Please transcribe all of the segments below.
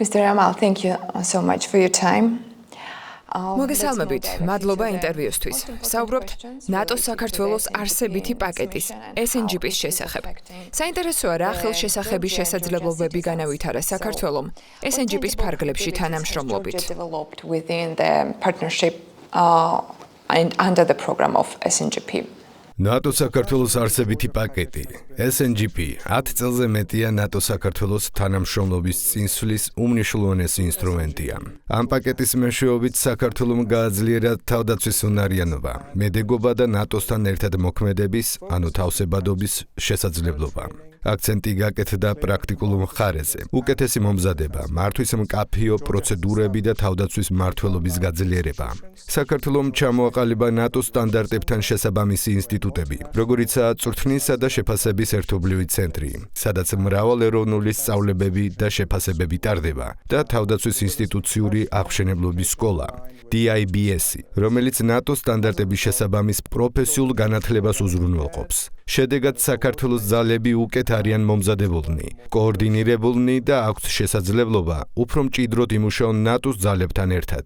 Mr. Amal, thank you so much for your time. მოგესალმებით, მადლობა ინტერვიუსთვის. საუბრობთ ნატოს საქართველოს არსებითი პაკეტის SNGP-ის შესახებ. საინტერესოა რა ხელშესახების შესაძლებლობები განავითარა საქართველომ SNGP-ის ფარგლებში თანამშრომლობით. Under the program of SNGP. ნატო საქართველოს არსებითი პაკეტი SNGP 10 წელზე მეტია ნატო საქართველოს თანამშრომლობის წინსვლის უმნიშვნელოვანესი ინსტრუმენტია. ამ პაკეტის მეშვეობით საქართველომ გააძლიერა თავდაცვის უნარიანობა, მედეგობა და ნატოსთან ერთად მოქმედების, ანუ თავსებადობის შესაძლებლობა. აქცენტი გაკეთდა პრაქტიკულ მხარეზე. უკეთესი მომზადება, მართვის მკაფიო პროცედურები და თავდაცვის მმართველობის გაძლიერება. საქართველომ ჩამოაყალიბა ნატოს სტანდარტებთან შესაბამისი ინსტიტუტები, როგორიცაა წვრთნისა და შეფასების ერთობლივი ცენტრი, სადაც მრავალეროვნული სწავლებები და შეფასებები ტარდება და თავდაცვის ინსტიტუციური აღმშენებლობის სკოლა, DIBS, რომელიც ნატოს სტანდარტების შესაბამის პროფესიულ განათლებას უზრუნველყოფს. შედეგად საქართველოს ძალები უკეთ არიან მომზადებულნი, კოორდინირებულნი და აქვს შესაძლებლობა უფრო მჭიდროდ იმუშაონ ნატოს ძალებთან ერთად.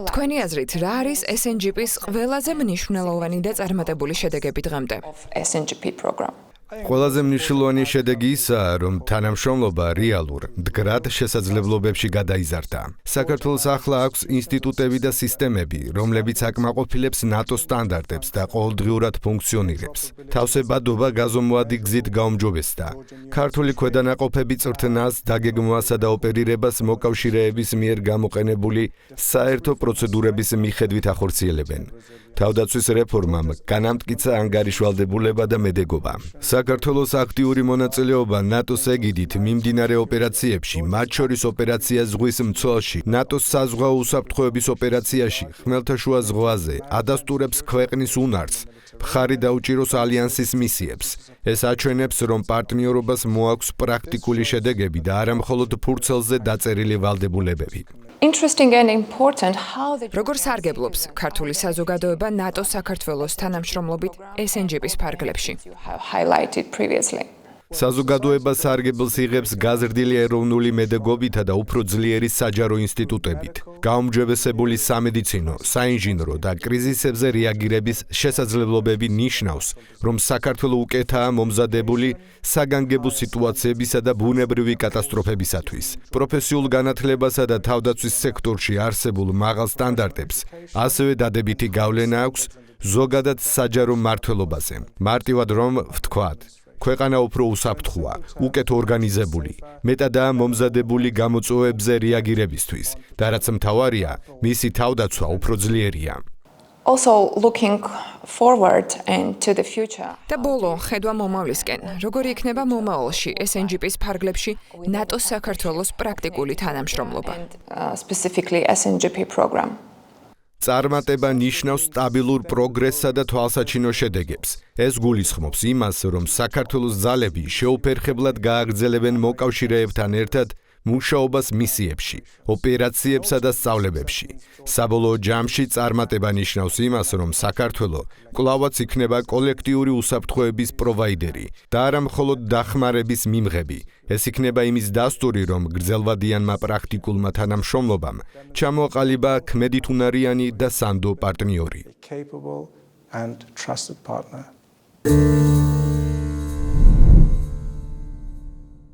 თქვენი აზრით, რა არის SNGP-ის ყველაზე მნიშვნელოვანი და წარმატებული შედეგები დღემდე? SNGP program. ყველაზე მნიშვნელოვანი შედეგი ისაა, რომ თანამშრომლობა რეალურ, მდგრად შესაძლებლობებში გადაიზარდა. საქართველოს ახლა აქვს ინსტიტუტები და სისტემები, რომლებიც აკმაყოფილებს ნატოს სტანდარტებს და ყოველდღიურად ფუნქციონირებს. თავსებადობა გაზომვადი გზით გაუმჯობესდა. ქართული ქვედანაყოფები წვრთნას, დაგეგმვასა და ოპერირებას მოკავშირეების მიერ გამოყენებული საერთო პროცედურების მიხედვით ახორციელებენ. თავდაცვის რეფორმამ განამტკიცა ანგარიშვალდებულება და მედეგობა. საქართველოს აქტიური მონაწილეობა ნატოს ეგიდით მიმდინარე ოპერაციებში, მათ შორის ოპერაცია ზღვის მცველში, ნატოს საზღვაო უსაფრთხოების ოპერაციაში, ხმელთაშუა ზღვაზე, ადასტურებს ქვეყნის უნარს, მხარი დაუჭიროს ალიანსის მისიებს. ეს აჩვენებს, რომ პარტნიორობას მოაქვს პრაქტიკული შედეგები და არა მხოლოდ ფურცელზე დაწერილი ვალდებულებები. Interesting and important how the როგორ სარგებლობს ქართული საზოგადოება ნატოს საქართველოს თანამშრომლობით SNGP-ის ფარგლებში? you have highlighted previously. საზოგადოება სარგებელს იღებს გაზრდილი ეროვნული მედეგობითა და უფრო ძლიერი საჯარო ინსტიტუტებით, გაუმჯობესებული სამედიცინო, საინჟინრო და კრიზისებზე რეაგირების შესაძლებლობები ნიშნავს, რომ საქართველო უკეთაა მომზადებული საგანგებო სიტუაციებისა და ბუნებრივი კატასტროფებისათვის. პროფესიულ განათლებასა და თავდაცვის სექტორში არსებულ მაღალ სტანდარტებს, ასევე დადებითი გავლენა აქვს ზოგადად საჯარო მმართველობაზე. მარტივად რომ ვთქვათ, ქვეყანა უფრო უსაფრთხოა, უკეთ ორგანიზებული, მეტადაა მომზადებული გამოწვევებზე რეაგირებისთვის და რაც მთავარია, მისი თავდაცვა უფრო ძლიერია. Also looking forward and to the future. და ბოლო, ხედვა მომავლისკენ, როგორი იქნება მომავალში SNGP-ის ფარგლებში ნატოს საქართველოს პრაქტიკული თანამშრომლობა? Specifically SNGP program. წარმატება ნიშნავს სტაბილურ პროგრესსა და თვალსაჩინო შედეგებს. ეს გულისხმობს იმას, რომ საქართველოს ძალები შეუფერხებლად გააგრძელებენ მოკავშირეებთან ერთად მუშაობას მისიებში, ოპერაციებსა და სწავლებებში. საბოლოო ჯამში წარმატება ნიშნავს იმას, რომ საქართველო კვლავაც იქნება კოლექტიური უსაფრთხოების პროვაიდერი და არა მხოლოდ დახმარების მიმღები. ეს იქნება იმის დასტური, რომ გრძელვადიანმა პრაქტიკულმა თანამშრომლობამ ჩამოაყალიბა ქმედითუნარიანი და სანდო პარტნიორი. Capable and trusted partner.